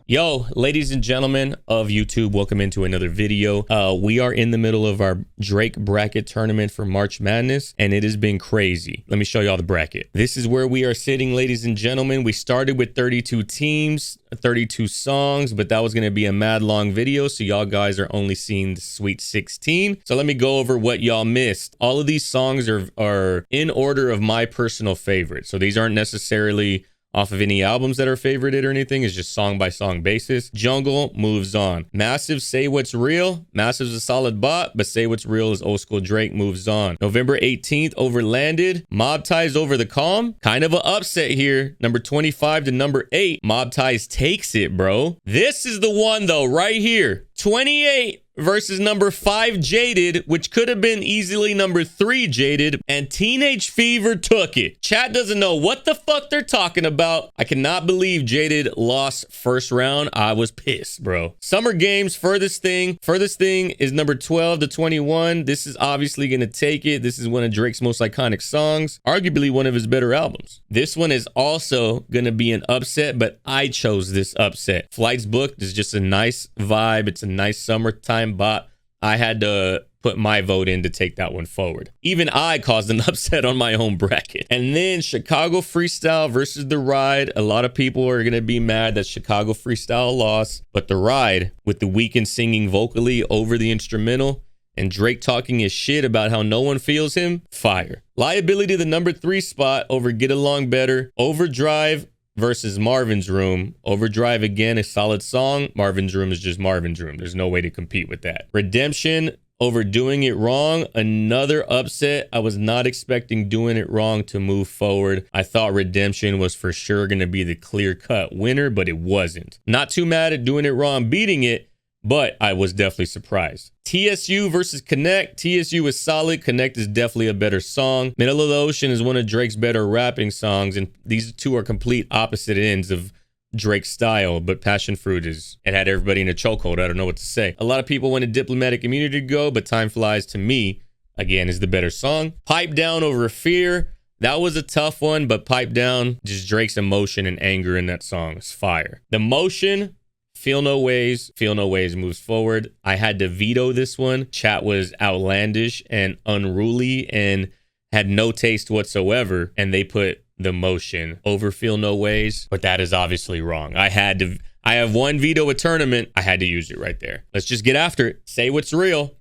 Yo, ladies and gentlemen of YouTube, welcome into another video. We are in the middle of our Drake bracket tournament for March Madness, and it has been crazy. Let me show y'all the bracket. This is where we are sitting, ladies and gentlemen. We started with 32 teams, 32 songs, but that was going to be a mad long video, so y'all guys are only seeing the Sweet 16. So let me go over what y'all missed. All of these songs are in order of my personal favorite, so these aren't necessarily off of any albums that are favorited or anything. It's just song by song basis. Jungle moves on. Massive, Say What's Real. Massive's a solid bot, but Say What's Real is old school Drake, moves on. November 18th over Landed. Mob Ties over The Calm. Kind of an upset here. Number 25 to number 8. Mob Ties takes it, bro. This is the one though, right here. 28 versus number 5 Jaded, which could have been easily number 3 Jaded, and Teenage Fever took it. Chat doesn't know what the fuck they're talking about. I cannot believe Jaded lost first round. I was pissed, bro. Summer Games, Furthest Thing. Furthest Thing is number 12 to 21. This is obviously gonna take it. This is one of Drake's most iconic songs, arguably one of his better albums. This one is also gonna be an upset, but I chose this upset. Flights Booked is just a nice vibe. It's a nice summertime bot. I had to put my vote in to take that one forward. Even I caused an upset on my own bracket. And then Chicago Freestyle versus The Ride. A lot of people are gonna be mad that Chicago Freestyle lost, but The Ride, with The Weeknd singing vocally over the instrumental and Drake talking his shit about how no one feels him, fire. Liability, the number 3 spot over Get Along Better. Overdrive versus Marvin's Room. Overdrive, again, a solid song. Marvin's Room is just Marvin's Room. There's no way to compete with that. Redemption over Doing It Wrong. Another upset. I was not expecting Doing It Wrong to move forward. I thought Redemption was for sure going to be the clear-cut winner, but it wasn't. Not too mad at Doing It Wrong beating it, but I was definitely surprised. TSU versus Connect. TSU is solid. Connect is definitely a better song. Middle of the Ocean is one of Drake's better rapping songs, and these two are complete opposite ends of Drake's style, but Passion Fruit it had everybody in a chokehold. I don't know what to say. A lot of people wanted Diplomatic Immunity to go, but Time Flies, to me, again, is the better song. Pipe Down over Fear. That was a tough one, but Pipe Down, just Drake's emotion and anger in that song is fire. The Motion, Feel No Ways moves forward. I had to veto this one. Chat was outlandish and unruly and had no taste whatsoever, and they put The Motion over Feel No Ways, but that is obviously wrong. I have one veto a tournament. I had to use it right there. Let's just get after it. Say What's Real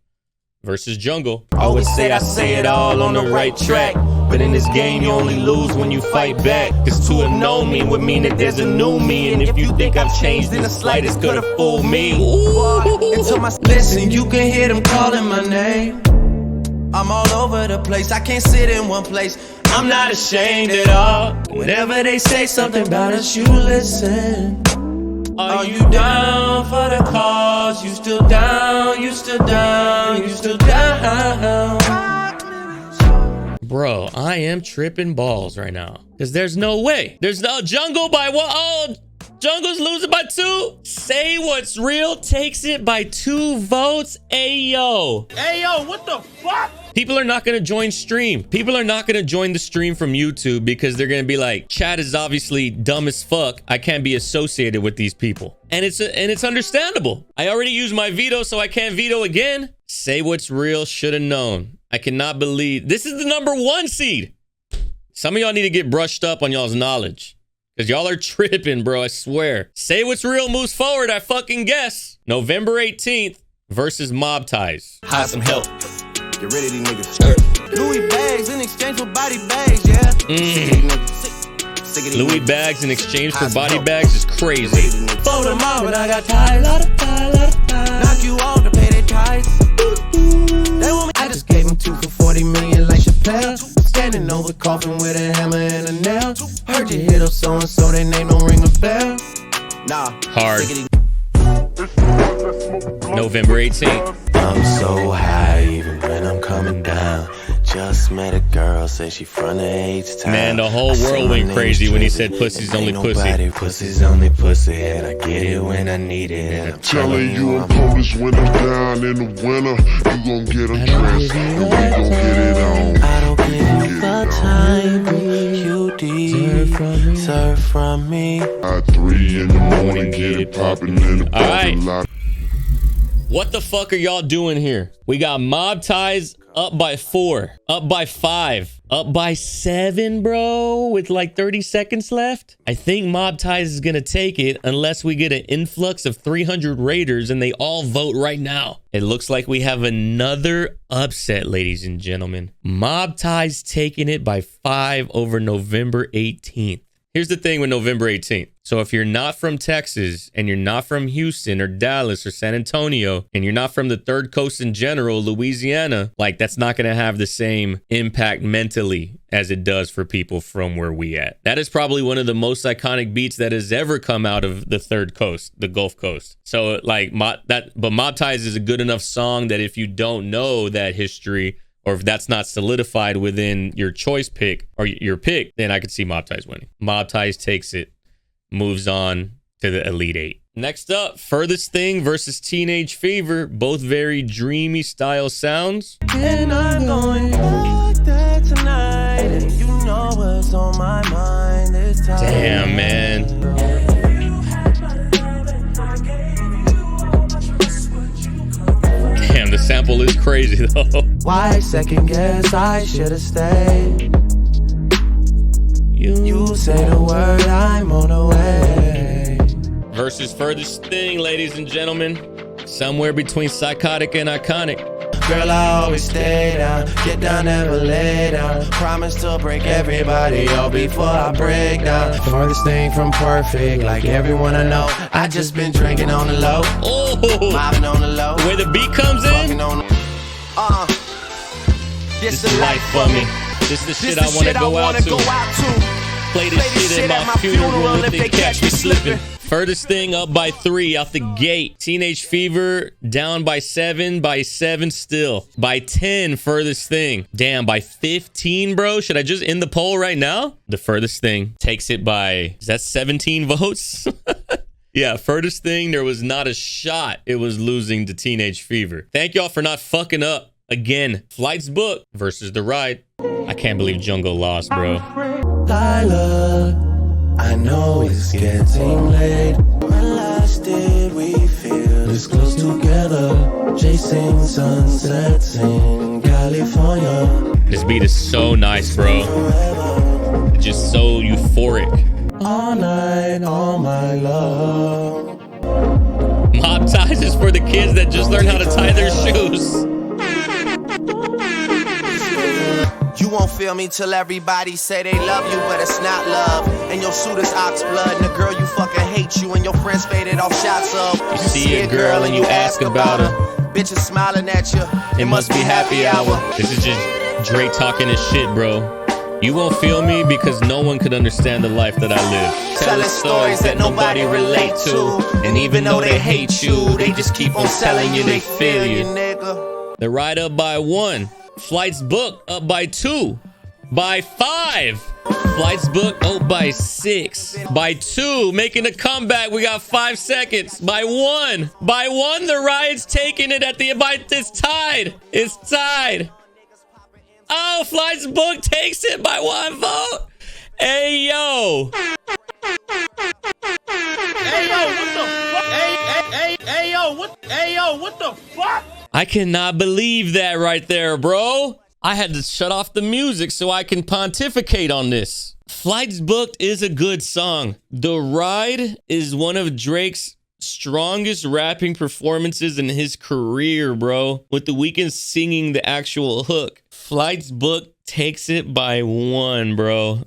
versus Jungle. Always say I say it all on the right track, but in this game you only lose when you fight back. Cause to have known me would mean that there's a new me, and if you think I've changed in the slightest, could have fooled me. Listen, you can hear them calling my name. I'm all over the place, I can't sit in one place. I'm not ashamed at all. Whenever they say something about us, you listen. Are you down for the cause? You still down, you still down, you still down. Bro, I am tripping balls right now, because there's no way. There's no Jungle by what? Oh, Jungle's losing by 2. Say What's Real takes it by 2 votes. Ayo. Ayo, what the fuck? People are not going to join stream. People are not going to join the stream from YouTube because they're going to be like, chat is obviously dumb as fuck. I can't be associated with these people. And it's understandable. I already used my veto, so I can't veto again. Say What's Real, should have known. I cannot believe this is the number 1 seed. Some of y'all need to get brushed up on y'all's knowledge, because y'all are tripping, bro. I swear. Say What's Real moves forward. I fucking guess. November 18th versus Mob Ties. Hide some help. Get rid of these niggas. Louis bags in exchange for body bags, yeah. Louis bags in exchange for body bags is crazy. For the moment, I got ties. Knock you off to pay their ties. They want me. I just gave them 2 for 40 million like Chappelle. Standing over coffin with a hammer and a nail. Heard you hit up so and so, their name don't ring a bell. Nah. Hard. November 18th. I'm so high even when I'm coming down. Just met a girl, say she from the H-Town. Man, the whole world went crazy when he said pussy's only pussy. Pussy's only pussy, and I get it when I need it. And I'm telling you I'm coldest when I'm down in the winter. You gon' get a dress, and we gon' get it on. I don't give you the time, you too deep. Serve from me. At 3 in the morning, get it poppin' in the parking lot. What the fuck are y'all doing here? We got Mob Ties up by 4, up by 5, up by 7, bro, with like 30 seconds left. I think Mob Ties is gonna take it unless we get an influx of 300 raiders and they all vote right now. It looks like we have another upset, ladies and gentlemen. Mob Ties taking it by 5 over November 18th. Here's the thing with November 18th. So if you're not from Texas and you're not from Houston or Dallas or San Antonio and you're not from the Third Coast in general, Louisiana, like that's not going to have the same impact mentally as it does for people from where we at. That is probably one of the most iconic beats that has ever come out of the Third Coast, the Gulf Coast. So like but Mob Ties is a good enough song that if you don't know that history, or if that's not solidified within your choice pick or your pick, then I could see Mob Ties winning. Mob Ties takes it, moves on to the Elite 8. Next up, Furthest Thing versus Teenage Fever. Both very dreamy style sounds. And I'm going back there tonight, and you know what's on my mind this time. Damn, man. Damn, the sample is crazy though. Why second guess I should've stayed? You say the word, I'm on the way. Versus Furthest Thing, ladies and gentlemen. Somewhere between psychotic and iconic. Girl, I always stay down, get down, never lay down. Promise to break everybody up before I break down. Furthest thing from perfect, like everyone I know. I just been drinking on the low, mobbing on the low. The way the beat comes in, this is life for me. This is the shit I wanna go out to. Play this shit at my funeral if they catch me slipping. Furthest Thing up by 3 out the gate. Teenage Fever down by 7, by 7 still. By 10, Furthest Thing. Damn, by 15, bro. Should I just end the poll right now? The Furthest Thing takes it by, is that 17 votes? Yeah, Furthest Thing, there was not a shot it was losing to Teenage Fever. Thank y'all for not fucking up. Again, Flights Booked versus The Ride. I can't believe Jungle lost, bro. Lila, I know it's getting late. When last did we feel this close together? Chasing sunsets in California. This beat is so nice, bro. Just so euphoric. All night, all my love. Mob Ties is for the kids that just learned how to tie their shoes. You won't feel me till everybody say they love you, but it's not love. And your suit is ox blood, and the girl you fucking hate you, and your friends faded off shots of. You see a girl and you ask about her. Bitches smiling at you. It must be happy hour. This is just Drake talking his shit, bro. You won't feel me because no one could understand the life that I live. Telling stories that nobody relate to. And even though they hate you, they just keep on selling you, they feel you, nigga. The Ride up by 1. Flights Booked up by 2. By 5. Flights Booked up by 6. By 2. Making a comeback. We got 5 seconds. By 1. By 1. The Ride's taking it at the... It's tied. It's tied. Oh, Flights Booked takes it by 1 vote. Hey, yo. Hey, yo, what the fuck? Hey, yo, what the fuck? I cannot believe that right there, bro. I had to shut off the music so I can pontificate on this. Flights Booked is a good song. The Ride is one of Drake's strongest rapping performances in his career, bro. With The Weeknd singing the actual hook. Flights Booked takes it by 1, bro.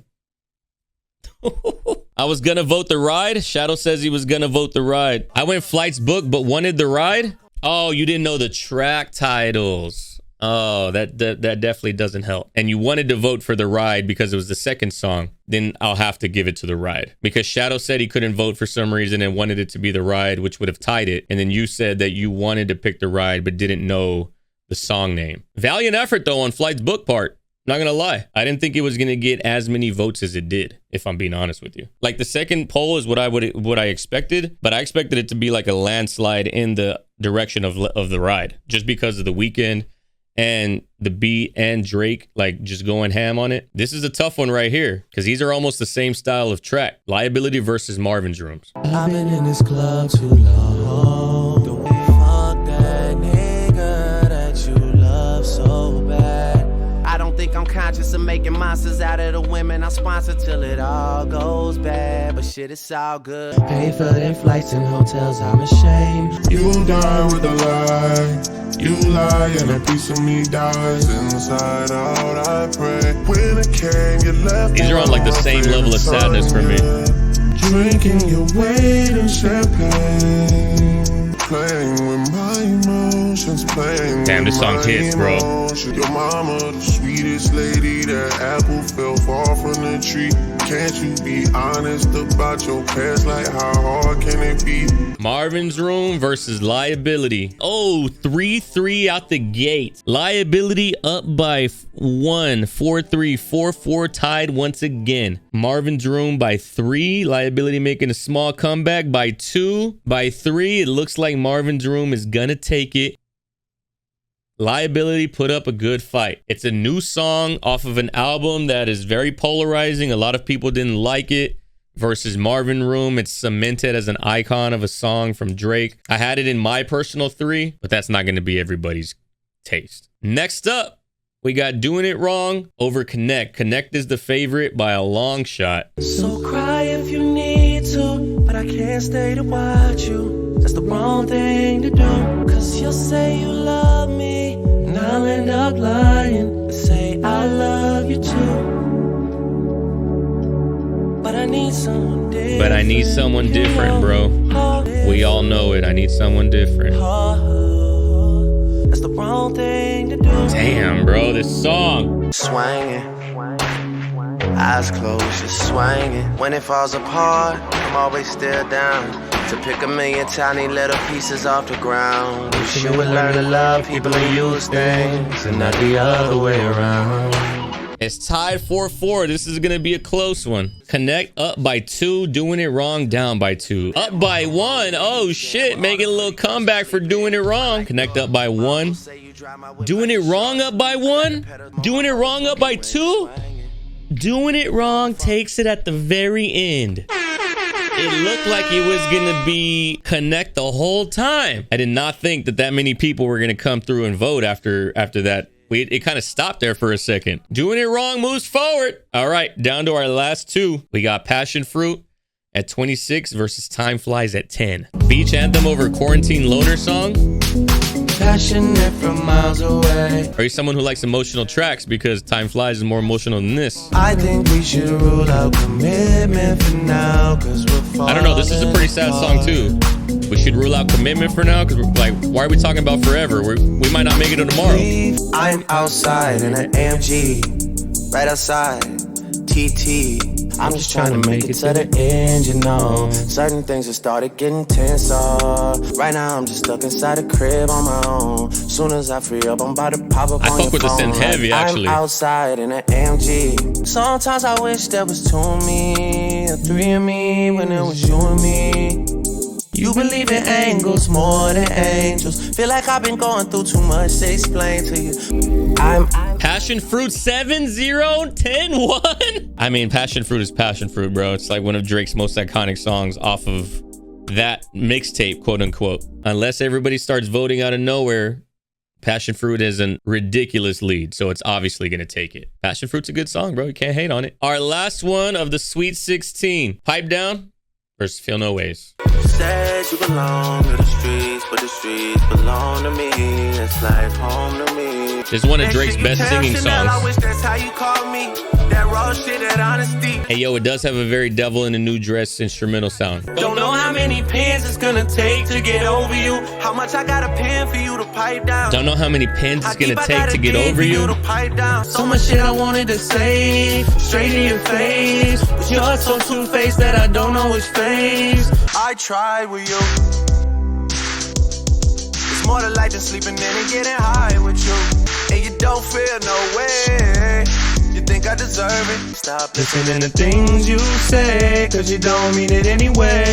I was gonna vote The Ride. Shadow says he was gonna vote The Ride. I went Flights Booked, but wanted The Ride. Oh, you didn't know the track titles. Oh, that definitely doesn't help. And you wanted to vote for The Ride because it was the second song. Then I'll have to give it to The Ride. Because Shadow said he couldn't vote for some reason and wanted it to be The Ride, which would have tied it. And then you said that you wanted to pick The Ride but didn't know the song name. Valiant effort, though, on Flight's Booked part. Not gonna lie, I didn't think it was gonna get as many votes as it did, if I'm being honest with you. Like the second poll is what I expected, but I expected it to be like a landslide in the direction of The Ride, just because of The Weeknd and the beat and Drake like just going ham on it. This is a tough one right here because these are almost the same style of track. Liability versus Marvin's Rooms. I've been in this club too long. Don't fuck that nigga that you love so bad. I don't think I'm conscious of making monsters out of the women I sponsor till it all goes bad. But shit, it's all good. Pay for their flights and hotels, I'm ashamed. You die with a lie. You lie and a piece of me dies. Inside out I pray. When it came, you left. These are on like the same level of sadness for me. Drinking your weight in champagne. Playing with my emotions. Playing damn, this song hits, bro. Your mama, the sweetest lady. That apple fell far from the tree. Can't you be honest about your past? Like, how hard can it be? Marvin's Room versus Liability. Oh, 3-3 out the gate. Liability up by 1, 4-3, 4-4, tied once again. Marvin's Room by 3. Liability making a small comeback by 2. By 3, it looks like Marvin's Room is gonna take it. Liability put up a good fight. It's a new song off of an album that is very polarizing. A lot of people didn't like it. Versus Marvin Room, it's cemented as an icon of a song from Drake. I had it in my personal 3, but that's not going to be everybody's taste. Next up, we got Doing It Wrong over Connect. Connect is the favorite by a long shot. So cry if you need to, but I can't stay to watch you. That's the wrong thing to do. Cause you'll say you love me, and I'll end up lying. Say I love you too. But I need someone different. But I need someone different, bro. We all know it. I need someone different. That's the wrong thing to do. Damn, bro, this song. Swinging, eyes closed, just swinging. When it falls apart, I'm always still down to pick a million tiny little pieces off the ground. Wish you would learn to love people and use things, and not the other way around. It's tied 4-4. This is going to be a close one. Connect up by 2. Doing It Wrong down by 2. Up by 1. Oh, shit. Making a little comeback for Doing It Wrong. Connect up by 1. Doing It Wrong up by 1. Doing It Wrong up by 2. Doing It Wrong takes it at the very end. It looked like it was going to be Connect the whole time. I did not think that many people were going to come through and vote after that. It kind of stopped there for a second. Doing It Wrong moves forward. All right, down to our last 2. We got Passion Fruit at 26 versus Time Flies at 10. Beach Anthem over Quarantine Loner Song. Passionate from miles away. Are you someone who likes emotional tracks? Because Time Flies is more emotional than this. I think we should rule out commitment for now, cause we're I don't know. This is a pretty sad song too. We should rule out commitment for now because we're like, why are we talking about forever? We might not make it to tomorrow. I'm outside in an AMG, right outside, TT. I'm just trying to make it to the end, you know. Certain things have started getting tense, right now I'm just stuck inside a crib on my own. Soon as I free up, I'm about to pop up on your phone. I fuck with the synth heavy, actually. I'm outside in an AMG. Sometimes I wish there was 2 of me, or 3 of me, when it was you and me. You believe in angles more than angels. Feel like I've been going through too much to explain to you. I'm Passion Fruit 7-0-10-1. I mean, Passion Fruit is Passion Fruit, bro. It's like one of Drake's most iconic songs off of that mixtape, quote unquote. Unless everybody starts voting out of nowhere, Passion Fruit is a ridiculous lead, so it's obviously going to take it. Passion Fruit's a good song, bro. You can't hate on it. Our last one of the Sweet 16. Pipe Down versus Feel No Ways. said you belong to the streets, but the streets belong to me. It's like home to me. This is one of Drake's best singing songs. I wish that's how you call me. That raw shit, that honesty. Hey, yo, it does have a very Devil in a New Dress instrumental sound. Don't know how many pins it's gonna take to get over you. How much I gotta pen for you to pipe down. Don't know how many pins it's gonna take to get over you. So much shit I wanted to say, straight in your face. But you're so two-faced that I don't know which face I tried with you. It's more to life than sleeping in and getting high with you. And you don't feel no way. You think I deserve it? Stop listening to things you say, cause you don't mean it anyway.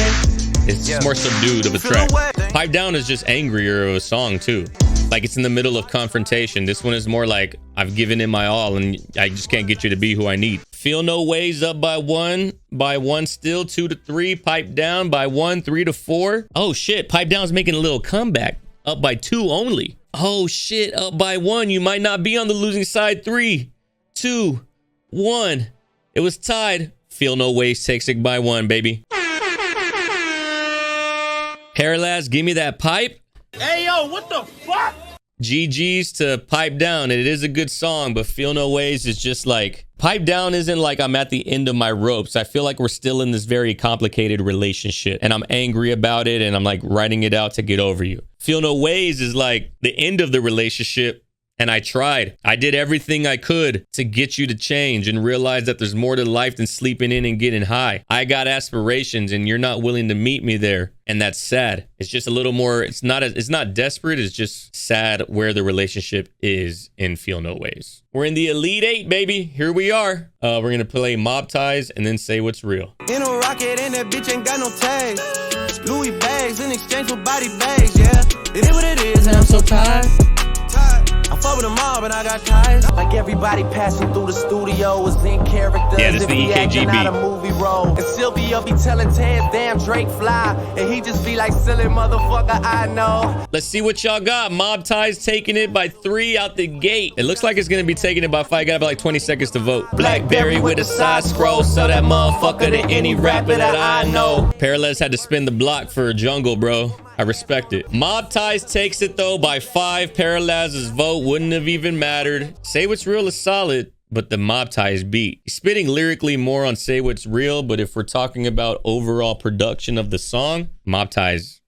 It's just more subdued of a track. Pipe Down is just angrier of a song too. Like it's in the middle of confrontation. This one is more like I've given it my all and I just can't get you to be who I need. Feel No Ways up by one still, 2 to 3. Pipe Down by 1, 3 to 4. Oh shit, Pipe Down's making a little comeback, up by 2 only. Oh shit, up by 1. You might not be on the losing side. 3, 2, 1. It was tied. Feel No Ways takes it by 1, baby. Paralyzed, give me that pipe. Hey, yo, what the fuck? GG's to Pipe Down. It is a good song, but Feel No Ways is just like, Pipe Down isn't like I'm at the end of my ropes. I feel like we're still in this very complicated relationship and I'm angry about it and I'm like writing it out to get over you. Feel No Ways is like the end of the relationship. And I tried. I did everything I could to get you to change and realize that there's more to life than sleeping in and getting high. I got aspirations and you're not willing to meet me there. And that's sad. It's just a little more, it's not desperate. It's just sad where the relationship is in Feel No Ways. We're in the Elite 8, baby. Here we are. We're going to play Mob Ties and then Say What's Real. In a rocket and that bitch ain't got no tags. Louis bags in exchange for body bags, yeah. It is what it is and I'm so tired. I fuck with them all, but I got ties. Like everybody passing through the studio was in character. Yeah, this is the EKG beat. A movie role. And Sylvia be telling Ted, damn Drake fly. And he just be like, silly motherfucker, I know. Let's see what y'all got. Mob Ties taking it by 3 out the gate. It looks like it's going to be taking it by 5. Got about like 20 seconds to vote. Blackberry with the side scroll. So that motherfucker to any rapper that I know. Paralyzed had to spin the block for Jungle, bro. I respect it. Mob Ties takes it though by 5. Paralyzed's vote wouldn't have even mattered. Say What's Real is solid, but the Mob Ties beat. He's spitting lyrically more on Say What's Real, but if we're talking about overall production of the song, Mob Ties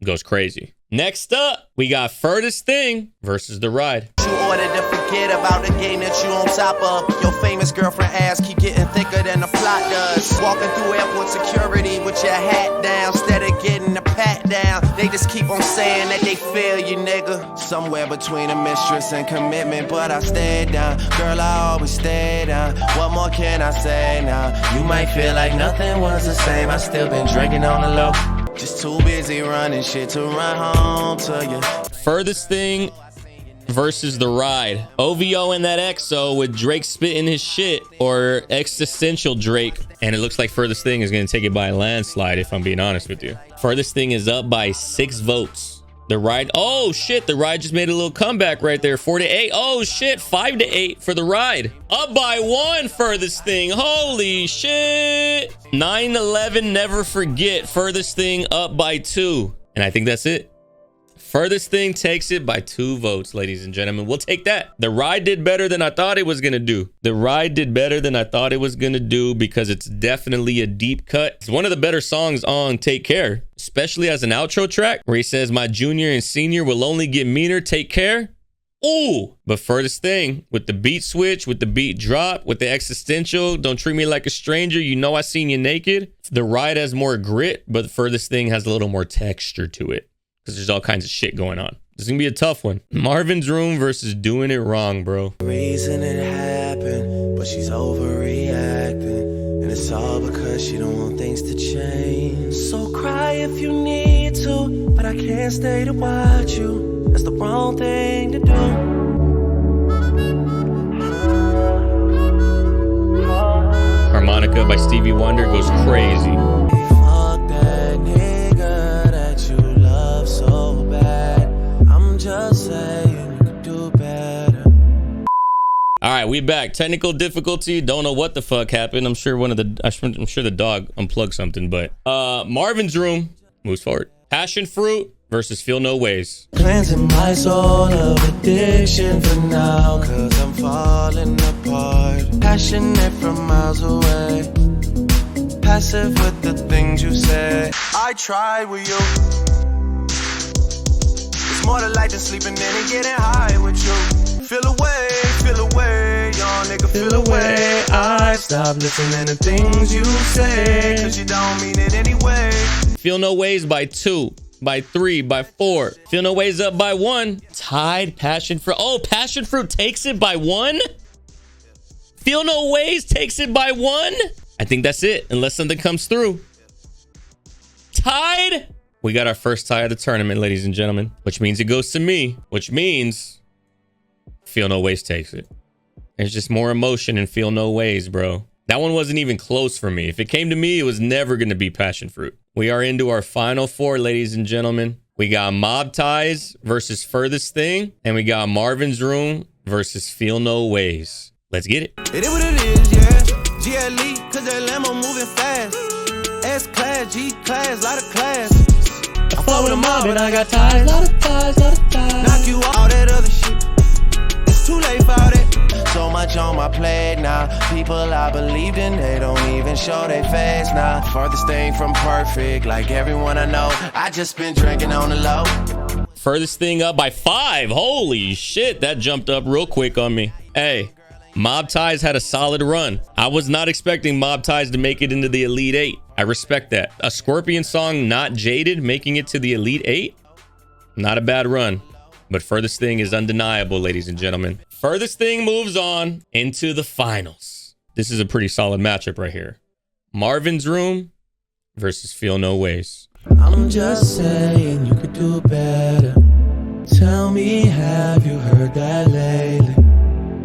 goes crazy. Next up, we got Furthest Thing versus The Ride. You ordered to forget about the game that you on top of. Your famous girlfriend ass keep getting thicker than the plot does. Walking through airport security with your hat down. Instead of getting a pat down, they just keep on saying that they feel you, nigga. Somewhere between a mistress and commitment, but I stayed down. Girl, I always stay down. What more can I say now? You might feel like nothing was the same. I still been drinking on the low. Just too busy running shit to run home to you. Furthest Thing versus The Ride. OVO and that EXO with Drake spitting his shit, or existential Drake. And it looks like Furthest Thing is going to take it by a landslide, if I'm being honest with you. Furthest Thing is up by 6 votes. The Ride, oh shit, The Ride just made a little comeback right there. 4 to 8. Oh shit, 5 to 8 for The Ride. Up by 1, Furthest Thing. Holy shit. 9-11, Never Forget. Furthest Thing up by 2. And I think that's it. Furthest Thing takes it by 2 votes, ladies and gentlemen. We'll take that. The Ride did better than I thought it was going to do. The Ride did better than I thought it was going to do because it's definitely a deep cut. It's one of the better songs on Take Care, especially as an outro track where he says, my junior and senior will only get meaner. Take care. Ooh, but Furthest Thing with the beat switch, with the beat drop, with the existential, don't treat me like a stranger. You know I seen you naked. The Ride has more grit, but the Furthest Thing has a little more texture to it, because there's all kinds of shit going on. This is gonna be a tough one. Marvin's Room versus Doing It Wrong, bro. Reason it happened, but she's overreacting. And it's all because she don't want things to change. So cry if you need to, but I can't stay to watch you. That's the wrong thing to do. Harmonica by Stevie Wonder goes crazy. Fuck that nigga that you love so bad. I'm just saying you could do better. All right, we back. Technical difficulty. Don't know what the fuck happened. I'm sure the dog unplugged something, but Marvin's Room moves forward. Passion Fruit versus Feel No Ways. Cleansing my soul of addiction for now, cause I'm falling apart. Passionate from miles away, passive with the things you say. I tried with you. It's more to life than sleeping in and getting high with you. Feel away, young nigga, feel away. I stop listening to things you say, cause you don't mean it anyway. Feel No Ways by 2. By 3, by 4. Feel No Ways up by 1. Tied. Passion Fruit. Oh, Passion Fruit takes it by 1. Feel No Ways takes it by 1. I think that's it, unless something comes through. Tied. We got our first tie of the tournament, ladies and gentlemen, which means it goes to me, which means Feel No Ways takes it. There's just more emotion in Feel No Ways, bro. That one wasn't even close for me. If it came to me, it was never going to be Passion Fruit. We are into our final four, ladies and gentlemen. We got Mob Ties versus Furthest Thing, and we got Marvin's Room versus Feel No Ways. Let's get it. It is what it is, yeah. GLE, cause that Lambo moving fast. S-Class, G-Class, lot of class. I fuck with a mob and I got ties, lot of ties. Knock you all that other shit. It's too late for all that. So much on my plate now. People I believed in, they don't even show their face now. Farthest thing from perfect, like everyone I know. I just been drinking on the low. Furthest Thing up by 5. Holy shit, that jumped up real quick on me. Hey, Mob Ties had a solid run. I was not expecting Mob Ties to make it into the Elite 8. I respect that. A Scorpion song, Not Jaded, making it to the Elite 8. Not a bad run. But Furthest Thing is undeniable, ladies and gentlemen. Furthest Thing moves on into the finals. This is a pretty solid matchup right here. Marvin's Room versus Feel No Ways. I'm just saying you could do better. Tell me, have you heard that lately?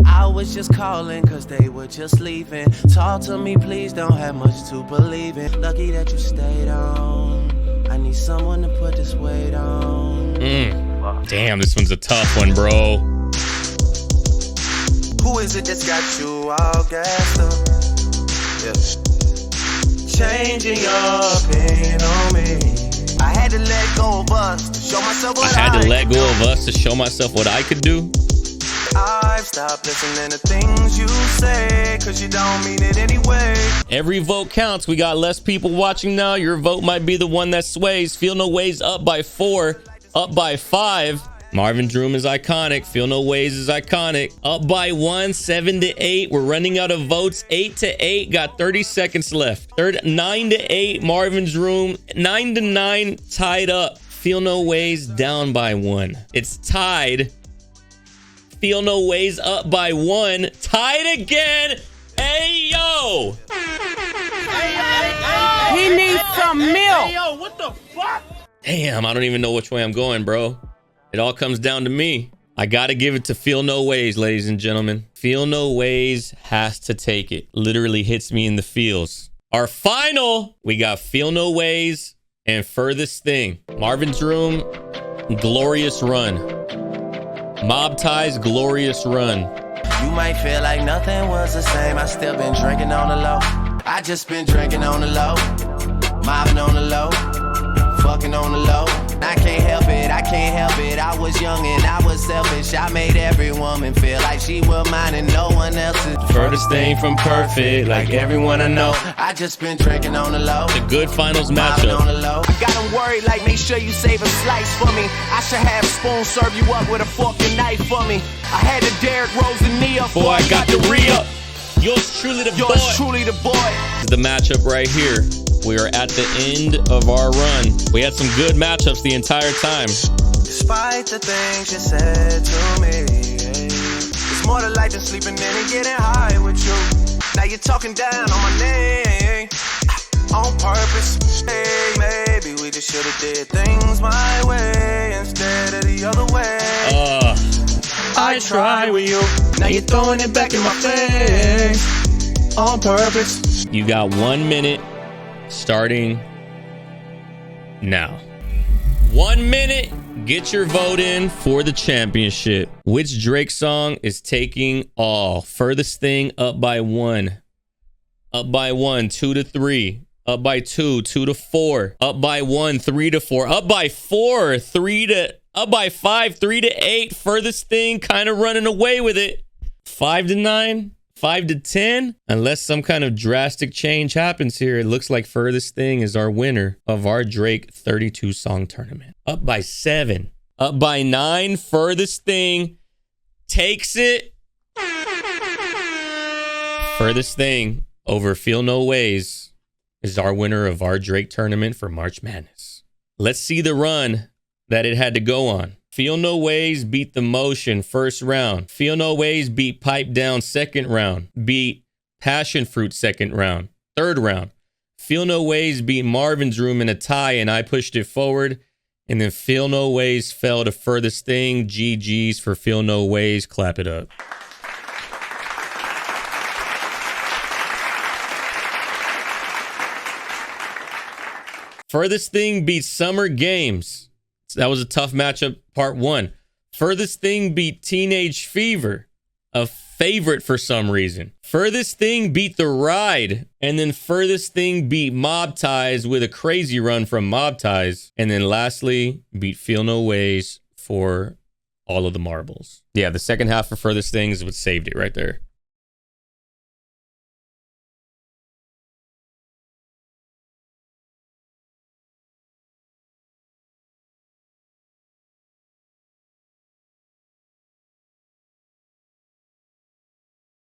I was just calling cause they were just leaving. Talk to me, please, don't have much to believe in. Lucky that you stayed on. I need someone to put this weight on. Damn, this one's a tough one, bro. Who is it that's got you all gassed up? Yeah. Changing your opinion on me. I had to let go of us to show myself what I had to let go of us to show myself what I could do. I've stopped listening to things you say, cause you don't mean it anyway. Every vote counts. We got less people watching now. Your vote might be the one that sways. Feel No Ways up by 4, up by 5. Marvin's Room is iconic. Feel No Ways is iconic. Up by 1, 7-8. We're running out of votes. 8-8. Got 30 seconds left. 9-8. Marvin's Room. 9-9. Tied up. Feel No Ways down by 1. It's tied. Feel No Ways up by 1. Tied again. Hey, yo. He needs some milk. Hey, yo, what the fuck? Damn, I don't even know which way I'm going, bro. It all comes down to me. I got to give it to Feel No Ways, ladies and gentlemen. Feel No Ways has to take it. Literally hits me in the feels. Our final, we got Feel No Ways and Furthest Thing. Marvin's Room, glorious run. Mob Ties, glorious run. You might feel like nothing was the same. I still been drinking on the low. I just been drinking on the low. Mobbing on the low. Fucking on the low. I can't help it, I can't help it. I was young and I was selfish. I made every woman feel like she was mine and no one else's. Furthest thing from perfect, like everyone I know. I just been drinking on the low. The good finals Mobbing on matchup. the low. I got him worried like make sure you save a slice for me. I should have spoon serve you up with a fork and knife for me. I had to Derrick Rose and knee up Boy, I got the re-up. Yours truly the boy. Yours truly the boy. This is the matchup right here. We are at the end of our run. We had some good matchups the entire time. Despite the things you said to me, it's more to life than sleeping in and getting high with you. Now you're talking down on my name on purpose. Hey, maybe we just should've did things my way instead of the other way. I tried with you. Now you're throwing it back in my face on purpose. You got 1 minute starting now. 1 minute. Get your vote in for the championship. Which Drake song is taking all? Furthest Thing up by 1. Up by 1, 2-3. Up by 2, 2-4. Up by 1, 3-4. Up by 4, 3 up by 5, 3-8. Furthest Thing kind of running away with it. 5-9. 5-10. Unless some kind of drastic change happens here, it looks like Furthest Thing is our winner of our Drake 32 song tournament. Up by 7. Up by 9. Furthest Thing takes it. Furthest Thing over Feel No Ways is our winner of our Drake tournament for March Madness. Let's see the run that it had to go on. Feel No Ways beat The Motion first round. Feel No Ways beat Pipe Down second round. Beat Passion Fruit second round. Third round. Feel No Ways beat Marvin's Room in a tie, and I pushed it forward. And then Feel No Ways fell to Furthest Thing. GG's for Feel No Ways. Clap it up. Furthest Thing beat Summer Games. So that was a tough matchup, part 1. Furthest Thing beat Teenage Fever, a favorite for some reason. Furthest Thing beat The Ride. And then Furthest Thing beat Mob Ties with a crazy run from Mob Ties. And then lastly, beat Feel No Ways for all of the marbles. Yeah, the second half of Furthest Thing is what saved it right there.